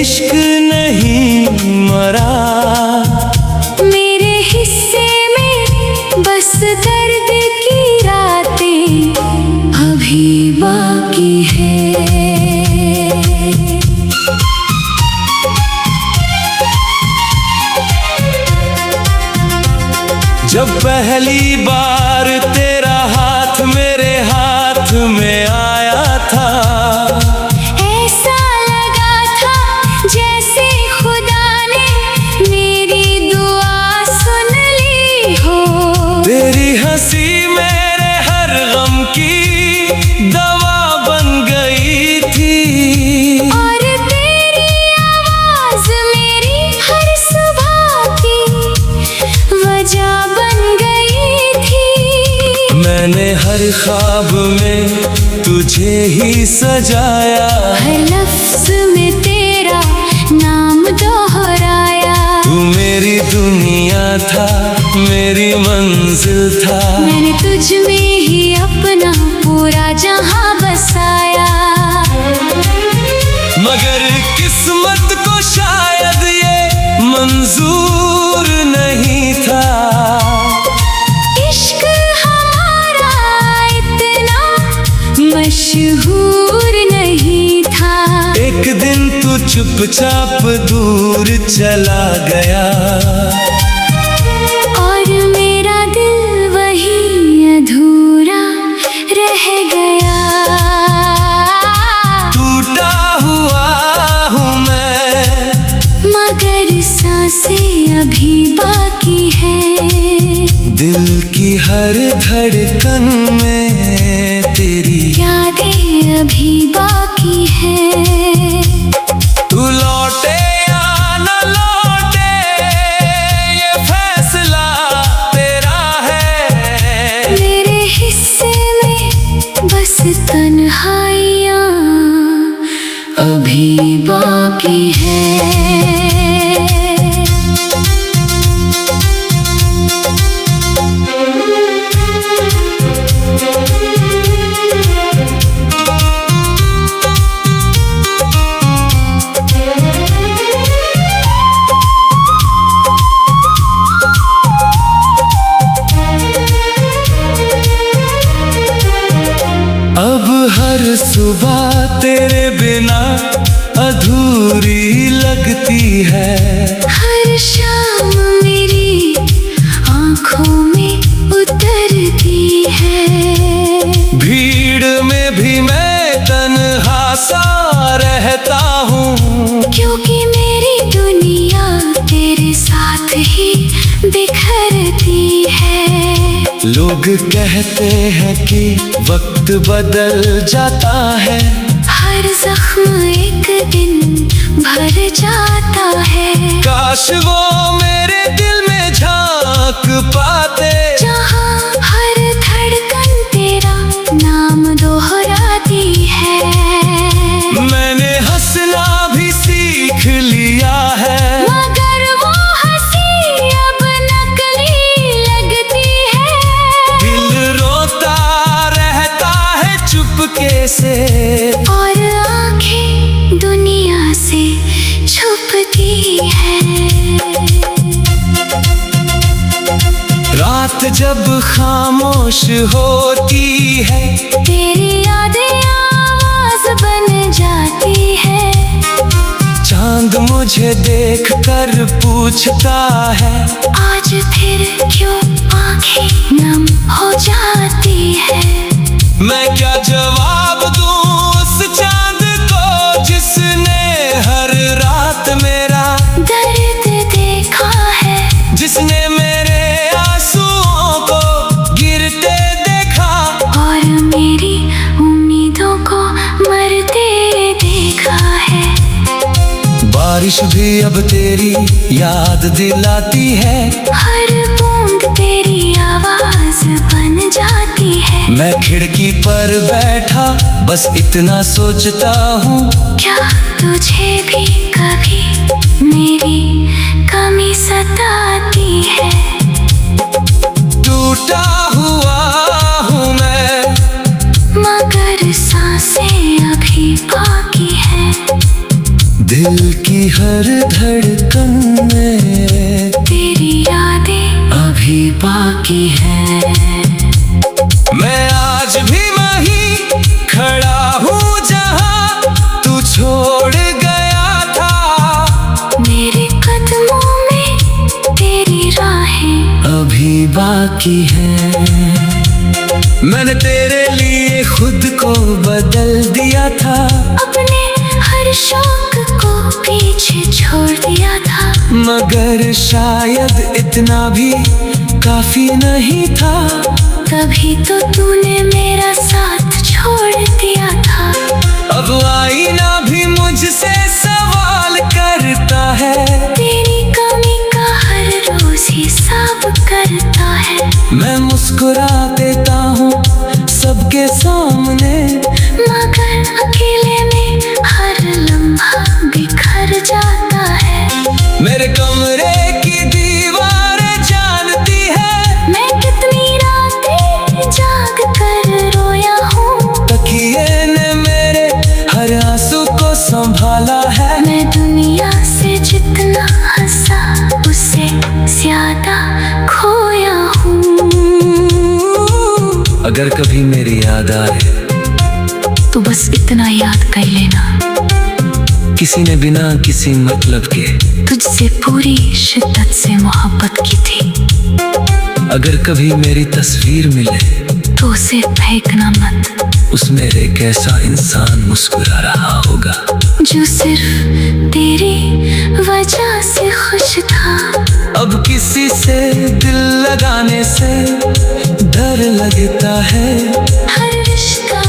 इश्क नहीं मरा, मेरे हिस्से में बस दर्द की रातें अभी बाकी है। जब पहली बार तेरा हाथ मेरे हाथ में आया था, ऐसा लगा था जैसे खुदा ने मेरी दुआ सुन ली हो। तेरी हंसी मेरे हर गम की दवा बन गई थी, और तेरी आवाज मेरी हर सुबह की वजह बन गई थी। मैंने हर ख्वाब में तुझे ही सजाया, हर लफ्ज में तेरा नाम दोहराया। तू मेरी दुनिया था, मेरी मंजिल था, मैंने तुझ में ही अपना पूरा जहां बसाया। मगर किस्मत को शायद ये मंजूर नहीं था, इश्क हमारा इतना मशहूर नहीं था। एक दिन तू चुपचाप दूर चला गया, और मेरा दिल वही अधूरा रह गया। टूटा हुआ हूँ मैं, मगर सांसें अभी बाकी है। दिल की हर धड़कन में तेरी यादें अभी बाकी है। तू लौटे या न लौटे ये फैसला तेरा है। मेरे हिस्से में बस तन्हाइयाँ अभी बाकी है। अब हर सुबह तेरे बिना अधूरी लगती है, हर शाम मेरी आँखों में उतरती है। भीड़ में भी मैं तन्हा सा रहता हूँ, क्योंकि मेरी दुनिया तेरे साथ ही बिखरती है। लोग कहते हैं कि वक्त बदल जाता है, हर जख्म एक दिन भर जाता है। काश वो मेरे दिल में झांक पाते, जहाँ हर धड़कन तेरा नाम दोहराती है। मैंने हंसना भी सीख लिया है, मगर वो हंसी अब नकली लगती है। दिल रोता रहता है चुपके से, और आंखें दुनिया से छुपती है। रात जब खामोश होती है, तेरी यादें आवाज बन जाती है। चांद मुझे देख कर पूछता है, आज फिर क्यों आंखें नम हो जाती है। मैं क्या जवाब दूं उस चांद को जिसने हर रात मेरा दर्द देखा है, जिसने मेरे आंसुओं को गिरते देखा, और मेरी उम्मीदों को मरते देखा है। बारिश भी अब तेरी याद दिलाती है, हर बूंद तेरी आवाज बन जाती है। मैं खिड़की पर बैठा बस इतना सोचता हूँ, क्या तुझे भी कभी मेरी कमी सताती है। टूटा हुआ हूँ मैं, मगर सांसें अभी बाकी है। दिल की हर धड़कन में तेरी यादें अभी बाकी है। मैं आज भी वहीं खड़ा हूँ जहाँ तू छोड़ गया था। मेरे कदमों में तेरी राहें अभी बाकी है। मैंने तेरे लिए खुद को बदल दिया था। अपने हर शौक को पीछे छोड़ दिया था। मगर शायद इतना भी काफी नहीं था। तभी तो तूने मेरा साथ छोड़ दिया था। अब आईना भी मुझसे सवाल करता है। तेरी कमी का हर रोज हिसाब करता है। मैं मुस्कुरा देता हूँ सबके सामने, मगर अकेले में हर लम्हा बिखर जाता है। मेरे कमरे की दीवारें जानती है मैं कितनी रातें जाग कर रोया हूँ। तकिए ने मेरे हर आंसू को संभाला है। मैं दुनिया से जितना हंसा उससे ज्यादा खोया हूँ। अगर कभी मेरी याद आए तो बस इतना याद कर लेना, किसी ने बिना किसी मतलब के तुझसे पूरी शिद्दत से मोहब्बत की थी। अगर कभी मेरी तस्वीर मिले तो उसे फेंकना मत। उसमें एक ऐसा इंसान मुस्कुरा रहा होगा जो सिर्फ तेरी वजह से खुश था। अब किसी से दिल लगाने से डर लगता है। हर रिश्ता